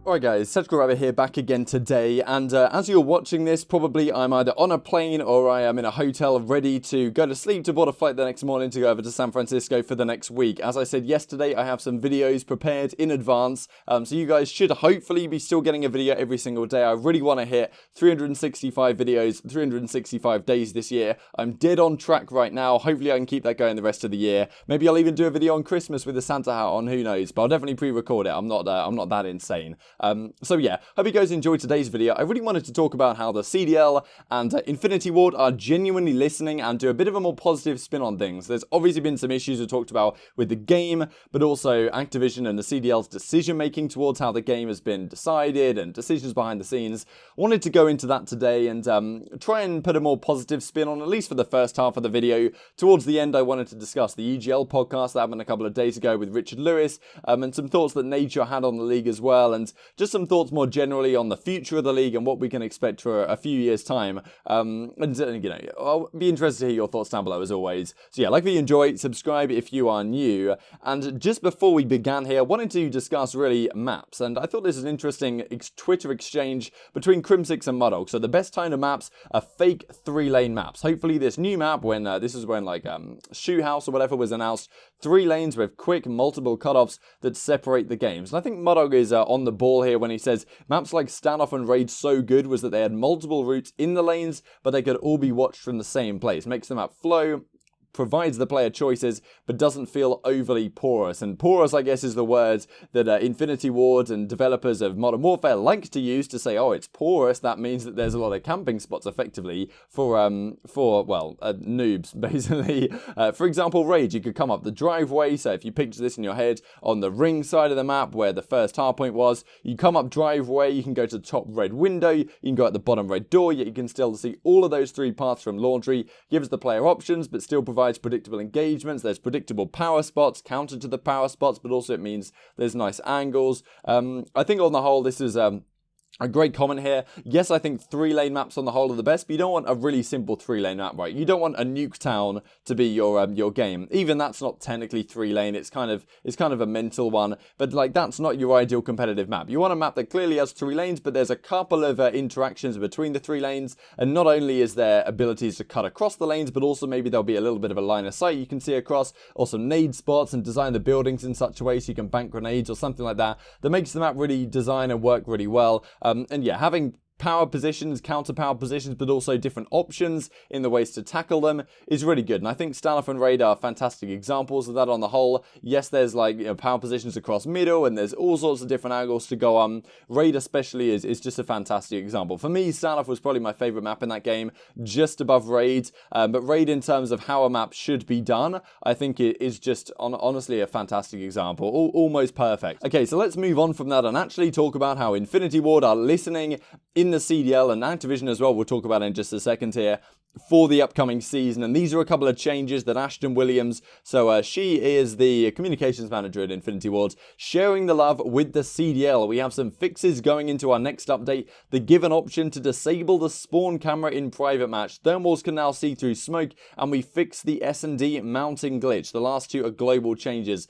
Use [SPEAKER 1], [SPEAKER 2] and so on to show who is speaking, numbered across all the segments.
[SPEAKER 1] Alright guys, Surgical Rabbit here, back again today, and as you're watching this, probably I'm either on a plane or I am in a hotel ready to go to sleep to board a flight the next morning to go over to San Francisco for the next week. As I said yesterday, I have some videos prepared in advance, so you guys should hopefully be still getting a video every single day. I really want to hit 365 videos, 365 days this year. I'm dead on track right now. Hopefully I can keep that going the rest of the year. Maybe I'll even do a video on Christmas with the Santa hat on, who knows, but I'll definitely pre-record it. I'm not that insane. So yeah, hope you guys enjoyed today's video. I really wanted to talk about how the CDL and Infinity Ward are genuinely listening and do a bit of a more positive spin on things. There's obviously been some issues we talked about with the game, but also Activision and the CDL's decision making towards how the game has been decided and decisions behind the scenes. Wanted to go into that today and try and put a more positive spin on, at least for the first half of the video. Towards the end, I wanted to discuss the EGL podcast that happened a couple of days ago with Richard Lewis, and some thoughts that Nature had on the league as well, and just some thoughts more generally on the future of the league and what we can expect for a few years' time. And you know, I'll be interested to hear your thoughts down below as always. So yeah, like if you enjoy, subscribe if you are new. And just before we began here, I wanted to discuss really maps, and I thought this is an interesting Twitter exchange between Crimsix and Muddock. So the best kind of maps are fake 3-lane maps. Hopefully this new map, when this is when like Shoe House or whatever was announced, 3 lanes with quick multiple cutoffs that separate the games. And I think Muddock is on the ball here when he says maps like Standoff and Raid so good was that they had multiple routes in the lanes, but they could all be watched from the same place. Makes the map flow, provides the player choices, but doesn't feel overly porous. And porous, I guess, is the word that Infinity Ward and developers of Modern Warfare like to use to say, oh, it's porous. That means that there's a lot of camping spots, effectively, for noobs, basically. For example, Raid, you could come up the driveway. So if you picture this in your head, on the ring side of the map, where the first hardpoint was, you come up driveway, you can go to the top red window, you can go out the bottom red door, yet you can still see all of those 3 paths from laundry. Gives the player options, but still provides predictable engagements. There's predictable power spots, counter to the power spots, but also it means there's nice angles. I think on the whole, this is a great comment here. Yes, I think 3-lane maps on the whole are the best, but you don't want a really simple 3-lane map, right? You don't want a Nuketown to be your game. Even that's not technically 3-lane. It's kind of a mental one, but like that's not your ideal competitive map. You want a map that clearly has 3 lanes, but there's a couple of interactions between the 3 lanes, and not only is there abilities to cut across the lanes, but also maybe there'll be a little bit of a line of sight you can see across, or some nade spots, and design the buildings in such a way so you can bank grenades or something like that. That makes the map really design and work really well. And yeah, having power positions, counter power positions, but also different options in the ways to tackle them is really good. And I think Standoff and Raid are fantastic examples of that on the whole. Yes, there's like, you know, power positions across middle, and there's all sorts of different angles to go on. Raid especially is just a fantastic example. For me, Standoff was probably my favorite map in that game, just above Raid. But Raid, in terms of how a map should be done, I think it is just honestly a fantastic example. Almost perfect. Okay, so let's move on from that and actually talk about how Infinity Ward are listening in the CDL and Activision as well, we'll talk about in just a second here, for the upcoming season. And these are a couple of changes that Ashton Williams, so she is the communications manager at Infinity Ward, sharing the love with the CDL. We have some fixes going into our next update. The given option to disable the spawn camera in private match. Thermals can now see through smoke, and we fixed the S&D mounting glitch. The last 2 are global changes.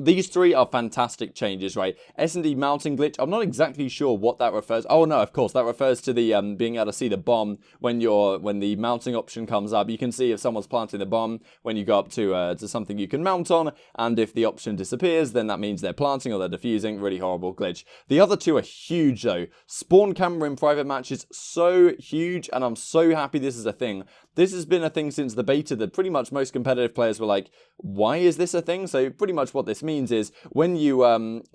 [SPEAKER 1] These 3 are fantastic changes, right? S&D mounting glitch, I'm not exactly sure what that refers. Oh no, of course, that refers to the being able to see the bomb when the mounting option comes up. You can see if someone's planting the bomb when you go up to something you can mount on, and if the option disappears, then that means they're planting or they're defusing. Really horrible glitch. The other 2 are huge though. Spawn camera in private matches, so huge, and I'm so happy this is a thing. This has been a thing since the beta that pretty much most competitive players were like, why is this a thing? So pretty much what this means is when you,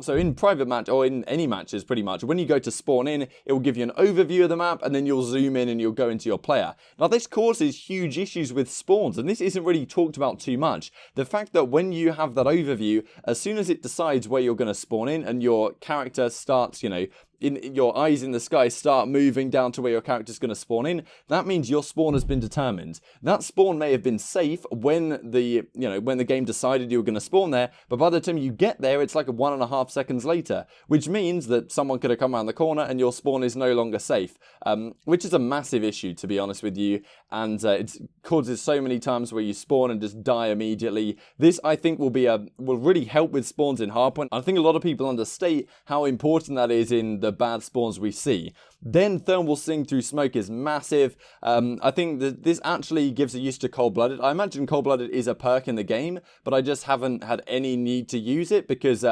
[SPEAKER 1] so in private match or in any matches pretty much, when you go to spawn in, it will give you an overview of the map, and then you'll zoom in and you'll go into your player. Now this causes huge issues with spawns, and this isn't really talked about too much. The fact that when you have that overview, as soon as it decides where you're going to spawn in and your character starts, you know, in your eyes in the sky start moving down to where your character's going to spawn in, that means your spawn has been determined. That spawn may have been safe when the game decided you were going to spawn there, but by the time you get there, it's like 1.5 seconds later, which means that someone could have come around the corner and your spawn is no longer safe, which is a massive issue, to be honest with you, and it causes so many times where you spawn and just die immediately. This, I think, will really help with spawns in Hardpoint. I think a lot of people understate how important that is in the bad spawns we see. Then thermal seeing through smoke is massive. I think that this actually gives a use to cold-blooded. I imagine cold-blooded is a perk in the game, but I just haven't had any need to use it because,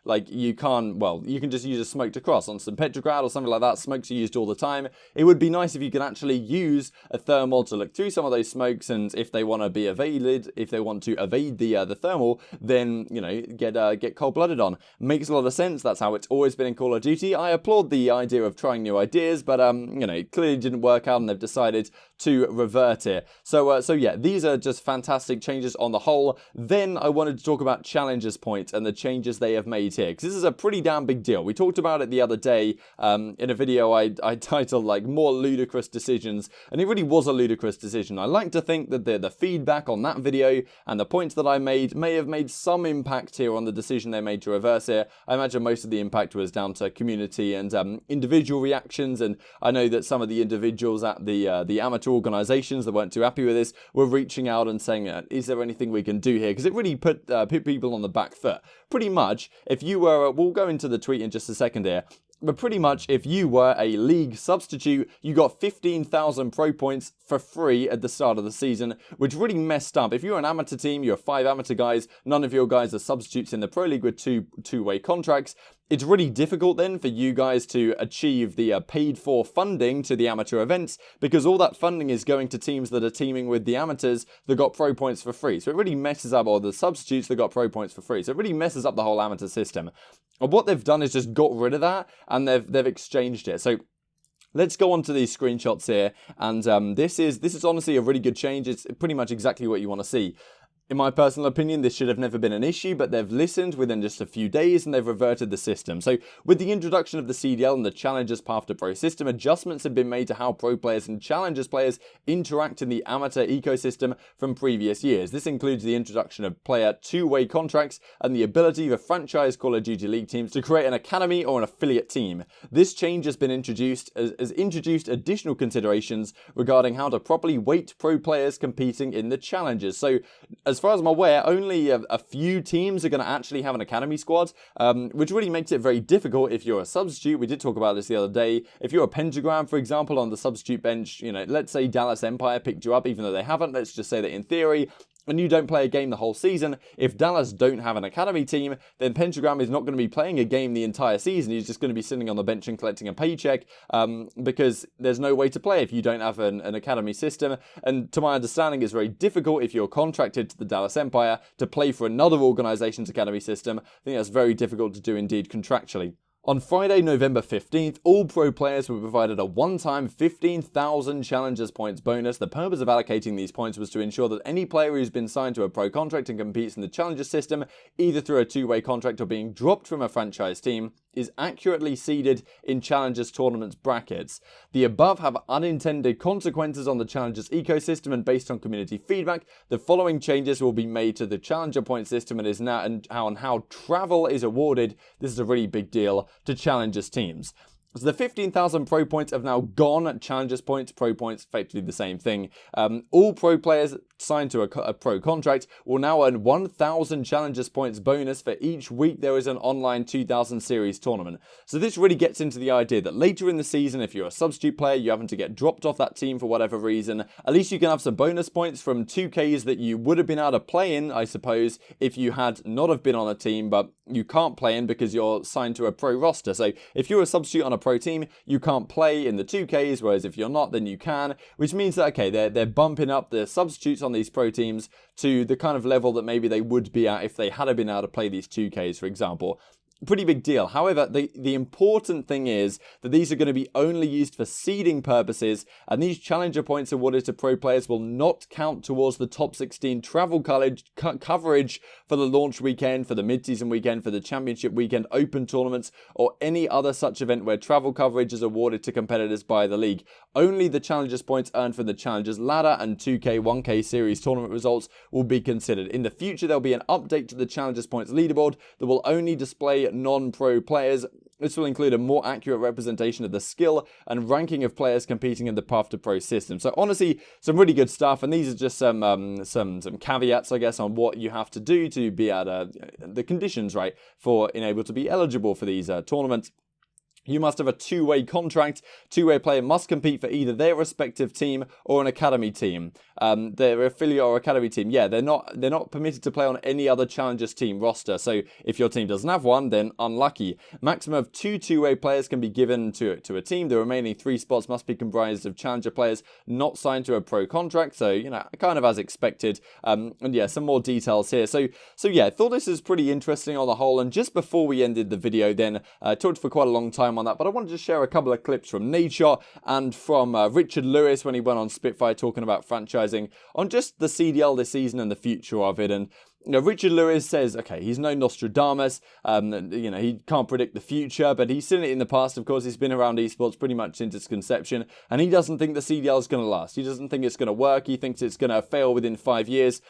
[SPEAKER 1] like, you can just use a smoke to cross on some Petrograd or something like that. Smokes are used all the time. It would be nice if you could actually use a thermal to look through some of those smokes, and if they want to be evaded, if they want to evade the thermal, then, you know, get cold-blooded on. Makes a lot of sense. That's how it's always been in Call of Duty. I applaud the idea of trying new ideas, but you know, it clearly didn't work out, and they've decided to revert it. So yeah, these are just fantastic changes on the whole. Then I wanted to talk about Challengers Point and the changes they have made here, because this is a pretty damn big deal. We talked about it the other day in a video I titled like more ludicrous decisions, and it really was a ludicrous decision. I like to think that the feedback on that video and the points that I made may have made some impact here on the decision they made to reverse it. I imagine most of the impact was down to community and individual reactions, and I know that some of the individuals at the amateur organizations that weren't too happy with this were reaching out and saying, is there anything we can do here? Because it really put people on the back foot. Pretty much, if you were, we'll go into the tweet in just a second here, but pretty much, if you were a league substitute, you got 15,000 pro points for free at the start of the season, which really messed up. If you're an amateur team, you're 5 amateur guys, none of your guys are substitutes in the pro league with two-way contracts. It's really difficult then for you guys to achieve the paid-for funding to the amateur events, because all that funding is going to teams that are teaming with the amateurs that got pro points for free. So it really messes up, or the substitutes that got pro points for free. So it really messes up the whole amateur system. And what they've done is just got rid of that, and they've exchanged it. So let's go on to these screenshots here, and this is honestly a really good change. It's pretty much exactly what you want to see. In my personal opinion, this should have never been an issue, but they've listened within just a few days and they've reverted the system. So with the introduction of the CDL and the Challengers Path to Pro system, adjustments have been made to how pro players and Challengers players interact in the amateur ecosystem from previous years. This includes the introduction of player two-way contracts and the ability for franchise Call of Duty League teams to create an academy or an affiliate team. This change has been introduced additional considerations regarding how to properly weight pro players competing in the Challengers. So as far as I'm aware, only a few teams are going to actually have an academy squad, which really makes it very difficult if you're a substitute. We did talk about this the other day. If you're a pentagram, for example, on the substitute bench, you know, let's say Dallas Empire picked you up, even though they haven't. Let's just say that in theory, and you don't play a game the whole season, if Dallas don't have an academy team, then Pentagram is not going to be playing a game the entire season. He's just going to be sitting on the bench and collecting a paycheck, because there's no way to play if you don't have an academy system. And to my understanding, it's very difficult if you're contracted to the Dallas Empire to play for another organization's academy system. I think that's very difficult to do indeed contractually. On Friday, November 15th, all pro players were provided a one-time 15,000 Challengers points bonus. The purpose of allocating these points was to ensure that any player who's been signed to a pro contract and competes in the Challengers system, either through a two-way contract or being dropped from a franchise team, is accurately seeded in Challengers tournaments brackets. The above have unintended consequences on the Challengers ecosystem, and based on community feedback, the following changes will be made to the Challenger point system and how travel is awarded. This is a really big deal to Challengers teams. So the 15,000 pro points have now gone. Challengers points, pro points, effectively the same thing. All pro players signed to a pro contract will now earn 1,000 Challengers points bonus for each week there is an online 2000 series tournament. So this really gets into the idea that later in the season, if you're a substitute player, you happen to get dropped off that team for whatever reason, at least you can have some bonus points from 2Ks that you would have been able to play in, I suppose, if you had not have been on a team, but you can't play in because you're signed to a pro roster. So if you're a substitute on a pro team, you can't play in the 2Ks, whereas if you're not, then you can, which means that, okay, they're bumping up the substitutes on these pro teams to the kind of level that maybe they would be at if they had been able to play these 2Ks, for example. Pretty big deal. However, the important thing is that these are going to be only used for seeding purposes, and these Challenger points awarded to pro players will not count towards the top 16 travel coverage for the launch weekend, for the mid-season weekend, for the championship weekend, open tournaments, or any other such event where travel coverage is awarded to competitors by the league. Only the Challengers points earned from the Challengers ladder and 2K, 1K series tournament results will be considered. In the future, there'll be an update to the Challengers points leaderboard that will only display non-pro players. This will include a more accurate representation of the skill and ranking of players competing in the Path to Pro system. So honestly, some really good stuff, and these are just some caveats, I guess, on what you have to do to be at the conditions, right, for being able to be eligible for these tournaments. You must have a two-way contract. Two-way player must compete for either their respective team or an academy team. Their affiliate or academy team. Yeah, they're not permitted to play on any other challengers team roster. So if your team doesn't have one, then unlucky. Maximum of two-way players can be given to a team. The remaining 3 spots must be comprised of challenger players not signed to a pro contract. So, you know, kind of as expected. And yeah, some more details here. So yeah, I thought this is pretty interesting on the whole. And just before we ended the video, then talked for quite a long time on that, but I wanted to share a couple of clips from Nature and from Richard Lewis when he went on Spitfire talking about franchising on just the CDL this season and the future of it. And you know, Richard Lewis says, okay, he's no Nostradamus, you know, he can't predict the future, but he's seen it in the past. Of course, he's been around esports pretty much since its conception, and he doesn't think the CDL is going to last. He doesn't think it's going to work. He thinks it's going to fail within 5 years.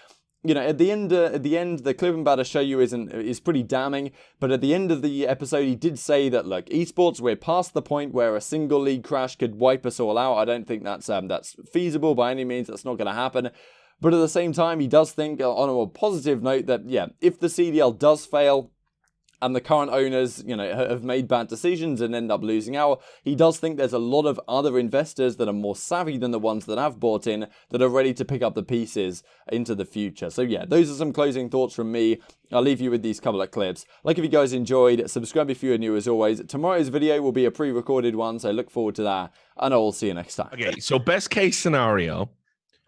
[SPEAKER 1] You know, at the end, the clip I'm about to show you is pretty damning. But at the end of the episode, he did say that, look, esports, we're past the point where a single league crash could wipe us all out. I don't think that's feasible by any means. That's not going to happen. But at the same time, he does think, on a more positive note, that yeah, if the CDL does fail, and the current owners, you know, have made bad decisions and end up losing out, he does think there's a lot of other investors that are more savvy than the ones that have bought in that are ready to pick up the pieces into the future. So yeah, those are some closing thoughts from me. I'll leave you with these couple of clips. Like if you guys enjoyed, subscribe if you're new as always. Tomorrow's video will be a pre-recorded one, so look forward to that, and I'll see you next time.
[SPEAKER 2] Okay, so best case scenario,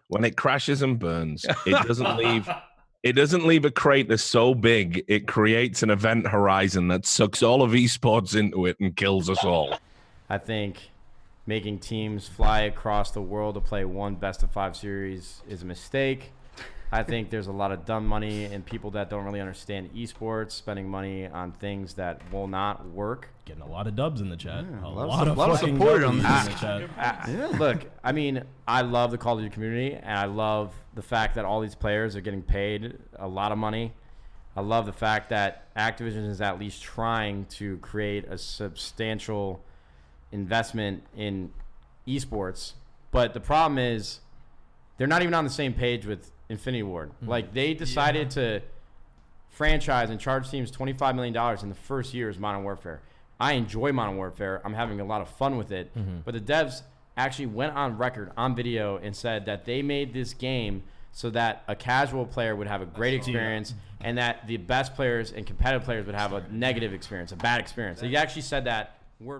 [SPEAKER 2] when it crashes and burns, it doesn't leave... It doesn't leave a crater so big, it creates an event horizon that sucks all of esports into it and kills us all.
[SPEAKER 3] I think making teams fly across the world to play one best-of-5 series is a mistake. I think there's a lot of dumb money and people that don't really understand esports spending money on things that will not work.
[SPEAKER 4] Getting a lot of dubs in the chat.
[SPEAKER 3] Yeah,
[SPEAKER 4] a lot of support on this in the chat.
[SPEAKER 3] Look, I mean, I love the Call of Duty community, and I love the fact that all these players are getting paid a lot of money. I love the fact that Activision is at least trying to create a substantial investment in esports. But the problem is they're not even on the same page with Infinity Ward. Like, they decided to franchise and charge teams $25 million in the first year as Modern Warfare. I enjoy Modern Warfare. I'm having a lot of fun with it. But the devs actually went on record, on video, and said that they made this game so that a casual player would have a great experience and that the best players and competitive players would have a negative experience, a bad experience. They actually said that word